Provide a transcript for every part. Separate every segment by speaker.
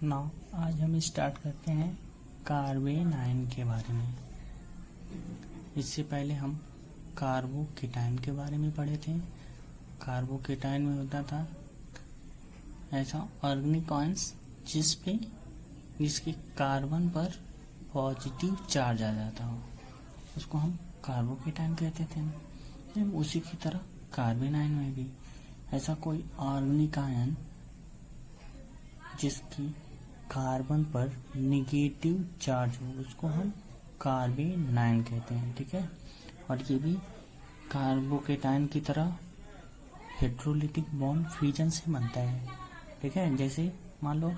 Speaker 1: Now आज हम start करते हैं कार्बेनाइन के बारे में। इससे पहले हम कार्बोकेटाइन के बारे में पढ़े थे। कार्बोकेटाइन में होता था ऐसा ऑर्गेनिक आयंस जिसके कार्बन पर पॉजिटिव चार्ज आ जाता हो, उसको हम कार्बोकेटाइन कहते थे। उसी की तरह कार्बेनाइन में भी ऐसा कोई ऑर्गेनिक आयन जिसकी कार्बन पर निगेटिव चार्ज हो, उसको हम कार्बेनाइन कहते हैं। ठीक है, और ये भी कार्बोकेटाइन की तरह हेट्रोलिटिक बॉन्ड फ्यूजन से बनता है। ठीक है, जैसे मान लो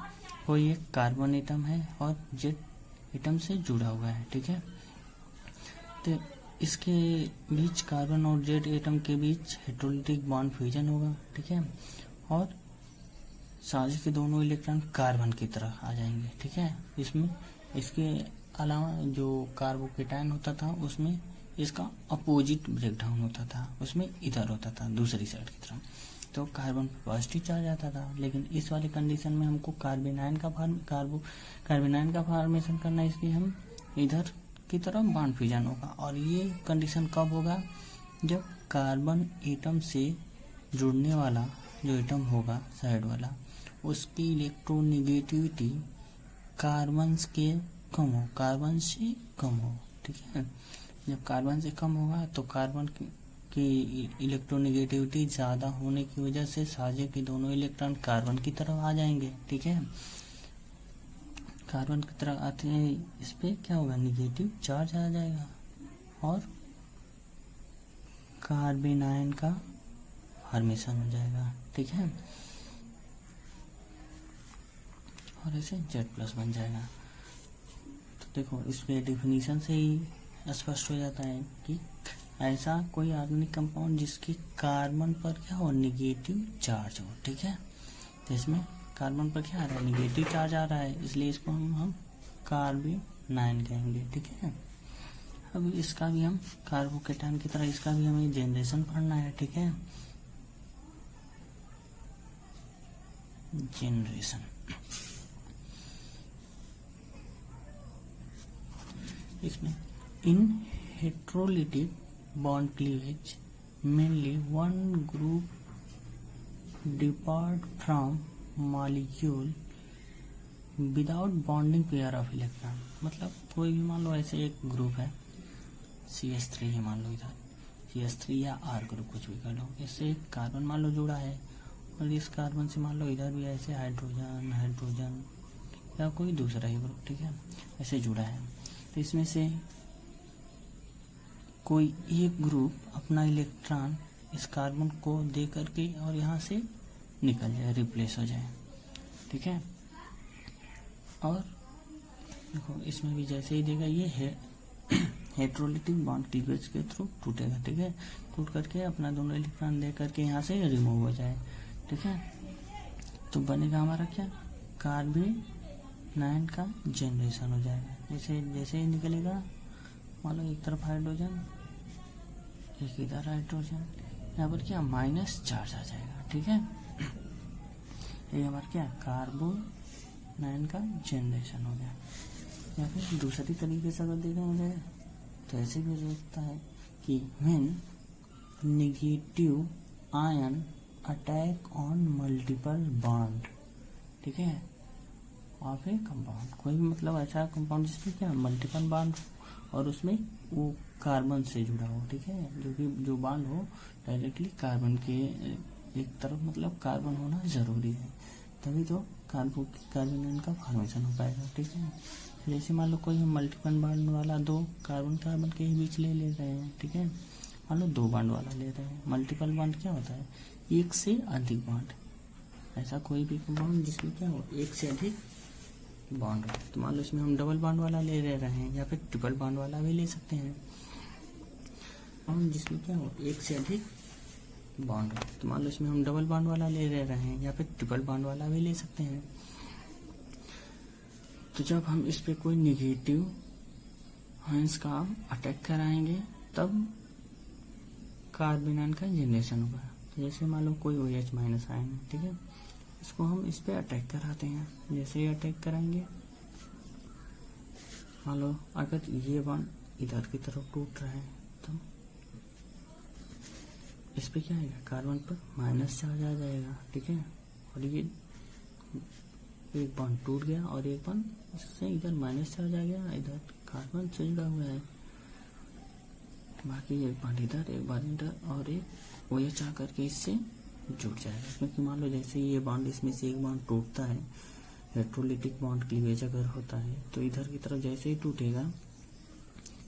Speaker 1: कोई एक कार्बन एटम है और जेड एटम से जुड़ा हुआ है। ठीक है, तो इसके बीच कार्बन और जेड एटम के बीच हेट्रोलिटिक बॉन्ड फ्यूजन होगा। ठीक है, और साझे के दोनों इलेक्ट्रॉन कार्बन की तरफ आ जाएंगे। ठीक है, इसमें इसके अलावा जो कार्बोकेटाइन होता था उसमें इसका अपोजिट ब्रेकडाउन होता था, उसमें इधर होता था दूसरी साइड की तरफ, तो कार्बन पॉजिटिव चार्ज आता था। लेकिन इस वाले कंडीशन में हमको कार्बेनाइन का फॉर्मेशन करना है, इसलिए हम इधर की तरफ बॉन्ड फ्यूजन होगा। और ये कंडीशन कब होगा? जब कार्बन एटम से जुड़ने वाला जो एटम होगा साइड वाला, उसकी इलेक्ट्रोनेगेटिविटी कार्बन से कम हो। ठीक है, जब कार्बन से कम होगा तो कार्बन की इलेक्ट्रोनेगेटिविटी ज़्यादा होने की वजह से साझे के दोनों इलेक्ट्रॉन कार्बन की तरफ आ जाएंगे। ठीक है, कार्बन की तरफ आते हैं, इस पे क्या होगा? निगेटिव चार्ज आ जाएगा और कार्बेनाइन का फॉर्मेशन हो जाएगा। ठीक है, और ऐसे Z+ बन जाएगा। तो देखो, इसके डेफिनेशन से ही स्पष्ट हो जाता है कि ऐसा कोई ऑर्गेनिक कंपाउंड जिसकी कार्बन पर क्या हो? निगेटिव चार्ज हो। ठीक है, तो इसमें कार्बन पर क्या आ रहा है? निगेटिव चार्ज आ रहा है, इसलिए इसको हम कार्बेनाइन कहेंगे। ठीक है, अब इसका भी हम कार्बोकेटाइन की तरह इसका भी हमें जनरेशन पढ़ना है। ठीक है, जनरेशन इसमें in heterolytic bond cleavage mainly one group depart from molecule without bonding pair of electron. मतलब कोई भी मान लो ऐसे एक ग्रुप है CH3 ही मान लो, इधर CH3 या R ग्रुप कुछ भी कर लो, इससे एक कार्बन मान लो जुड़ा है और इस कार्बन से मान लो इधर भी ऐसे हाइड्रोजन या कोई दूसरा ही ग्रुप, ठीक है, ऐसे जुड़ा है। तो इसमें से कोई एक ग्रुप अपना इलेक्ट्रॉन इस कार्बन को दे करके और यहाँ से निकल जाए, रिप्लेस हो जाए। ठीक है, और देखो इसमें भी जैसे ही देगा ये हेट्रोलिटिक बॉन्ड क्लीवेज के थ्रू टूटेगा। ठीक है, टूट करके अपना दोनों इलेक्ट्रॉन दे करके यहाँ से रिमूव हो जाए। ठीक है, तो बनेगा हमारा क्या? कार्बेनाइन का जनरेशन हो जाएगा। जैसे ही निकलेगा, मान लो एक तरफ हाइड्रोजन, एक इधर हाइड्रोजन, यहाँ पर क्या? माइनस चार्ज आ जाएगा। ठीक है, ये हमारा क्या? कार्बोनाइन का जनरेशन हो गया। या फिर दूसरी तरीके से अगर देखा जाए तो ऐसे भी हो सकता है कि when negative ion attack on multiple bond. ठीक है, ऑफ ए कंपाउंड, कोई भी मतलब ऐसा कंपाउंड जिसमें क्या मल्टीपल बॉन्ड और उसमें वो कार्बन से जुड़ा हो। ठीक है, जो बॉन्ड हो डायरेक्टली कार्बन के एक तरफ, मतलब कार्बन होना जरूरी है, तभी तो कार्बोनाइन का फॉर्मेशन हो पाएगा। ठीक है, जैसे मान लो कोई हम मल्टीपल बॉन्ड वाला दो कार्बन के ही बीच ले रहे हैं। ठीक है, मान लो 2 बॉन्ड वाला ले रहे हैं। मल्टीपल बॉन्ड क्या होता है? एक से अधिक बॉन्ड, ऐसा कोई भी कंपाउंड जिसमें क्या हो? एक से अधिक बॉन्ड हो। तो मान लो इसमें हम डबल बॉन्ड वाला ले रहे हैं या फिर ट्रिपल बॉन्ड वाला भी ले सकते हैं। हम जिसमें क्या हो? एक से अधिक बॉन्ड हो। तो मान लो इसमें हम डबल बॉन्ड वाला ले रहे हैं या फिर ट्रिपल बॉन्ड वाला भी ले सकते हैं। तो जब हम इस पे कोई निगेटिव आयंस का अटैक कराएंगे तब कार्बेनाइन का जनरेशन होगा। जैसे मान लो कोई OH- आयन है। ठीक है, इसको हम इस पे अटैक कराते हैं। जैसे ही अटैक कराएंगे, मान लो अगर ये बॉन्ड इधर की तरफ टूट रहा है तो इस पे क्या आएगा, कार्बन पर माइनस चार्ज आ जाएगा, ठीक है। और ये एक बॉन्ड टूट गया और एक बॉन्ड इससे इधर माइनस चार्ज आ गया, इधर कार्बन से जुड़ा हुआ है। बाकी एक बॉन्ड इधर, एक बॉन्ड इधर और एक वो OH आकर के इससे जुड़ जाएगा। क्योंकि मान लो जैसे ये बॉन्ड, इसमें से एक बॉन्ड टूटता है, इलेक्ट्रोलिटिक बॉन्ड क्लीवेज अगर होता है तो इधर की तरफ जैसे ही टूटेगा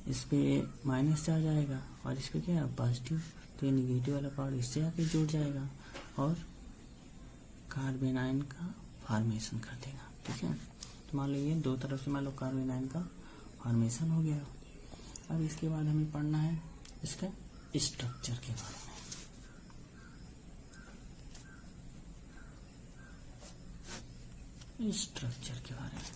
Speaker 1: इस पे माइनस चार्ज आएगा और इस पे क्या है, पॉजिटिव। तो ये निगेटिव वाला पार्ट इससे आके जुड़ जाएगा और कार्बन आयन का फॉर्मेशन कर देगा, ठीक है। तो मान लो ये दो तरफ से मान लो कार्बन आयन का फॉर्मेशन हो गया। अब इसके बाद हमें पढ़ना है इसका स्ट्रक्चर के बारे में, स्ट्रक्चर के बारे में।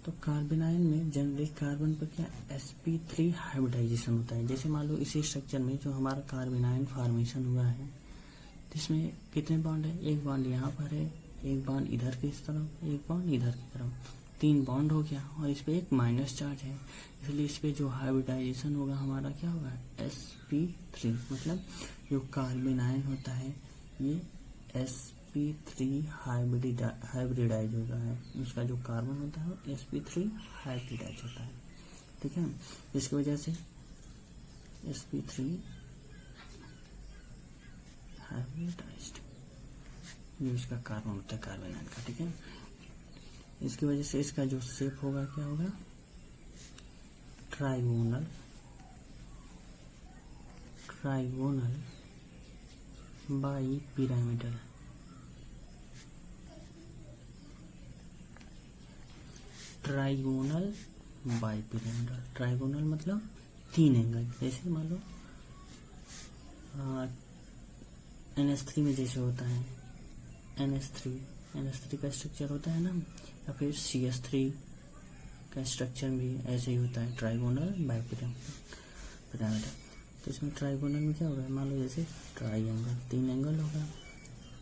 Speaker 1: तो कार्बन आयन में जनरली कार्बन पर क्या sp3 हाइब्रिडाइजेशन होता है। जैसे मान लो इसी स्ट्रक्चर में जो हमारा कार्बन आयन फॉर्मेशन हुआ है, तो इसमें कितने बॉन्ड है, एक बॉन्ड यहाँ पर है, एक बॉन्ड इधर की तरफ, एक बॉन्ड इधर की तरफ, 3 बॉन्ड हो गया और इस पे एक माइनस चार्ज है। इसलिए इस पे जो हाइब्रिडाइजेशन होगा हमारा क्या होगा, sp3। मतलब जो कार्बन आयन होता है ये sp3 हाइब्रिडाइज होता है। उसका जो कार्बन होता है वो sp3 हाइब्रिडाइज होता है, ठीक है। इसकी वजह से sp3 हाइब्रिडाइज्ड, ये इसका कार्बन होता है कार्बन आयन का, ठीक है। इसकी वजह से इसका जो शेप होगा क्या होगा, trigonal bi pyramidal. Trigonal bi pyramidal, trigonal मतलब 3 एंगल। जैसे मान लो NH3 में जैसे होता है NH3 का स्ट्रक्चर होता है ना, या फिर CH3 का स्ट्रक्चर भी ऐसे ही होता है, ट्राइगोनल बाई पिरामिडल। तो इसमें ट्राइगोनल में क्या होगा, मान लो जैसे ट्राइंगल, 3 एंगल होगा,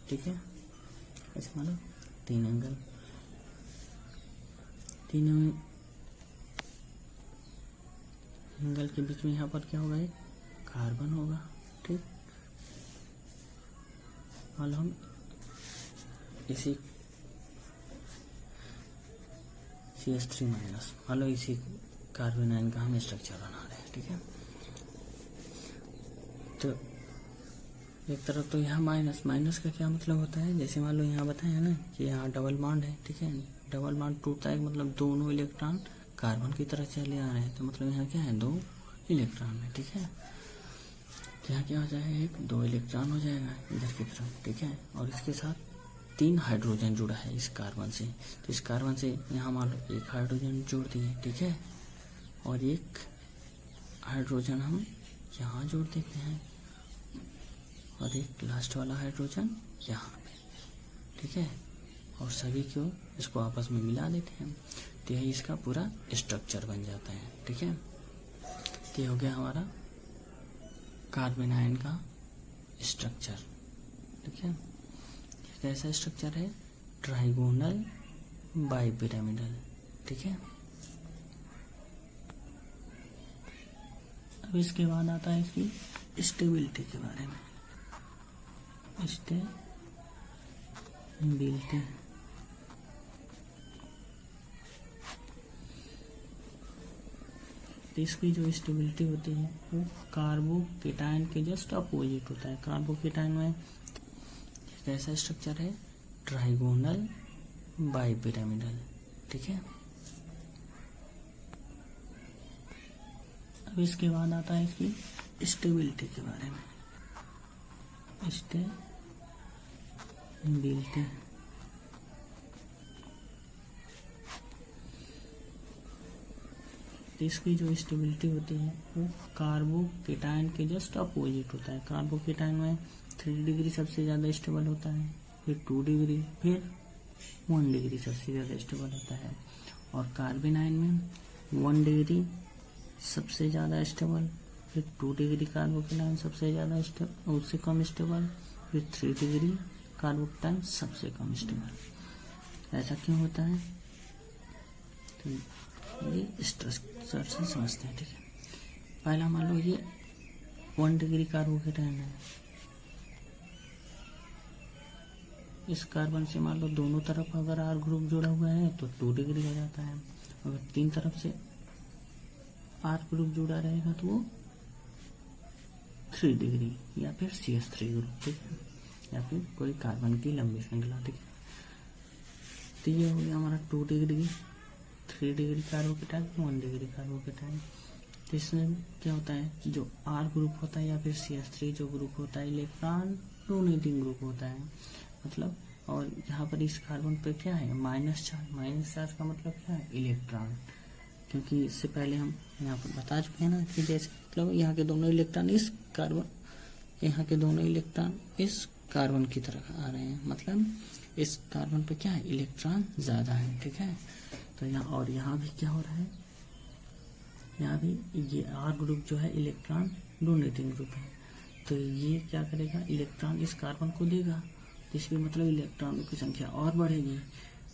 Speaker 1: ठीक है। ऐसे मान लो 3 एंगल, तीनों एंगल के बीच में यहाँ पर क्या होगा, एक कार्बन होगा, ठीक। मान लो हम इसी CH3 माइनस, मान लो इसी कार्बन आयन का हम स्ट्रक्चर बना रहे हैं, ठीक है। तो एक तरफ तो यहाँ माइनस का क्या मतलब होता है, जैसे मान लो यहाँ बताया ना कि यहाँ डबल बॉन्ड है, ठीक है। डबल बॉन्ड टूटता है मतलब दोनों इलेक्ट्रॉन कार्बन की तरफ चले आ रहे हैं, तो मतलब यहाँ क्या है, 2 इलेक्ट्रॉन है, ठीक है। तो यहाँ क्या हो जाएगा, 2 इलेक्ट्रॉन हो जाएगा इधर की तरफ, ठीक है। और इसके साथ 3 हाइड्रोजन जुड़ा है इस कार्बन से। तो इस कार्बन से यहाँ मान लो 1 हाइड्रोजन जोड़ दिए, ठीक है। और 1 हाइड्रोजन हम यहाँ जोड़ देते हैं और एक लास्ट वाला हाइड्रोजन यहाँ पे, ठीक है। और सभी को इसको आपस में मिला देते हैं, तो यही इसका पूरा स्ट्रक्चर बन जाता है, ठीक है। तो ये हो गया हमारा कार्बन आयन का स्ट्रक्चर, ठीक है। कैसा स्ट्रक्चर है, ट्राइगोनल बाई पिरामिडल, ठीक है। अब इसके बाद आता है इसकी स्टेबिलिटी के बारे में। स्टेबिलिटी, तो इसकी जो स्टेबिलिटी होती है वो कार्बोकेटायन के जस्ट अपोजिट होता है। कार्बोकेटायन में कैसा स्ट्रक्चर है, ट्राइगोनल बाई पिरामिडल, ठीक है। अब इसके बाद आता है इसकी स्टेबिलिटी के बारे में। स्टेबिलिटी, इसकी जो स्टेबिलिटी होती है वो कार्बोकेटायन के जस्ट अपोजिट होता है। कार्बोकेटायन में 3 डिग्री सबसे ज़्यादा स्टेबल होता है, फिर 2 डिग्री, फिर 1 डिग्री सबसे ज़्यादा स्टेबल होता है। और कार्बन आयन में 1 डिग्री सबसे ज़्यादा स्टेबल, फिर 2 डिग्री कार्बोकेटाइन सबसे ज़्यादा उससे कम स्टेबल, फिर 3 डिग्री कार्बोकेटाइन सबसे कम स्टेबल। ऐसा क्यों होता है? तो ये स्ट्रक्चर से समझते हैं, ठीक है। पहला मान लो ये 1 डिग्री कार्बोकेटाइन है, इस कार्बन से मान लो दोनों तरफ अगर R ग्रुप जुड़ा हुआ है तो 2 डिग्री हो जाता है, अगर 3 तरफ से R ग्रुप जुड़ा रहेगा तो वो 3 डिग्री या फिर CH3 ग्रुप, ठीक है, या फिर कोई कार्बन की लंबी श्रृंखला, ठीक है। तो ये हो गया हमारा 2 degree, 3 degree carbocation, 1 degree carbocation. तो इसमें क्या होता है कि जो R ग्रुप होता है या फिर CH3 जो ग्रुप होता है, इलेक्ट्रॉन डोनेटिंग ग्रुप होता है, मतलब। और यहाँ पर इस कार्बन पे क्या है? Minus charge. माइनस चार्ज का मतलब क्या है? इलेक्ट्रॉन। क्योंकि इससे पहले हम यहाँ पर बता चुके हैं ना कि जैसे मतलब यहाँ के दोनों इलेक्ट्रॉन इस कार्बन, यहाँ के दोनों इलेक्ट्रॉन इस कार्बन की तरफ आ रहे हैं, मतलब इस कार्बन पे क्या है? इलेक्ट्रॉन ज्यादा है, ठीक है। तो यहाँ और यहाँ भी क्या हो रहा है? यहाँ भी ये R ग्रुप जो है इलेक्ट्रॉन डोनेटिंग ग्रुप है, तो ये क्या करेगा? इलेक्ट्रॉन इस कार्बन को देगा, जिसमें मतलब इलेक्ट्रॉनों की संख्या और बढ़ेगी,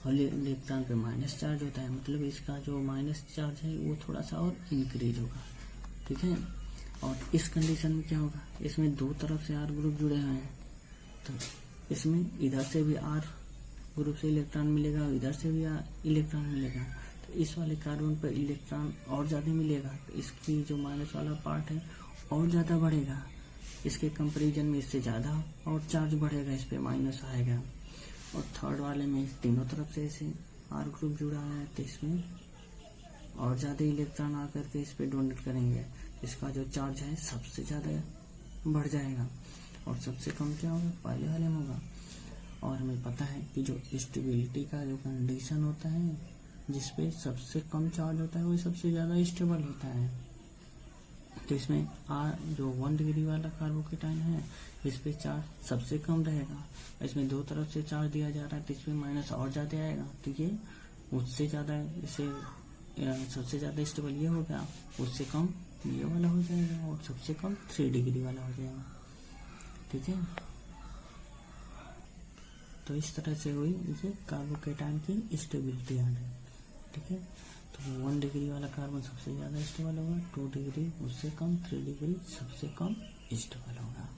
Speaker 1: और इलेक्ट्रॉन पे माइनस चार्ज होता है, मतलब इसका जो माइनस चार्ज है वो थोड़ा सा और इंक्रीज होगा, ठीक है। और इस कंडीशन में क्या होगा? इसमें दो तरफ से R ग्रुप जुड़े हुए हैं, तो इसमें इधर से भी R ग्रुप से इलेक्ट्रॉन मिलेगा और इधर से भी इलेक्ट्रॉन मिलेगा, तो इस वाले कार्बन पर इलेक्ट्रॉन और ज़्यादा मिलेगा, तो इसकी जो माइनस वाला पार्ट है और ज़्यादा बढ़ेगा, इसके कंपैरिजन में इससे ज़्यादा और चार्ज बढ़ेगा, इस पे माइनस आएगा। और थर्ड वाले में तीनों तरफ से ऐसे R ग्रुप जुड़ा है, तो इसमें और ज़्यादा इलेक्ट्रॉन आकर के इस पे डोनेट करेंगे, इसका जो चार्ज है सबसे ज़्यादा बढ़ जाएगा, और सबसे कम क्या होगा? पहले वाले में होगा। और हमें पता है कि जो स्टेबिलिटी का जो कंडीशन होता है, जिसपे सबसे कम चार्ज होता है वही सबसे ज़्यादा स्टेबल होता है। तो इसमें जो 1 डिग्री वाला कार्बोकेटाइन है, इस पे चार्ज सबसे कम रहेगा, इसमें दो तरफ से चार्ज दिया जा रहा है, तो इसमें माइनस और ज़्यादा आएगा, तो ये उससे ज़्यादा, इसे सबसे ज़्यादा स्टेबल ये हो गया, उससे कम ये वाला हो जाएगा, और सबसे कम 3 डिग्री वाला हो जाएगा, ठीक है। तो इस तरह से हुई ये कार्बोकेटाइन की स्टेबिलिटी आ है, ठीक है। तो 1 डिग्री वाला कार्बन सबसे ज़्यादा स्टेबल होगा, 2 डिग्री उससे कम, 3 डिग्री सबसे कम स्टेबल होगा।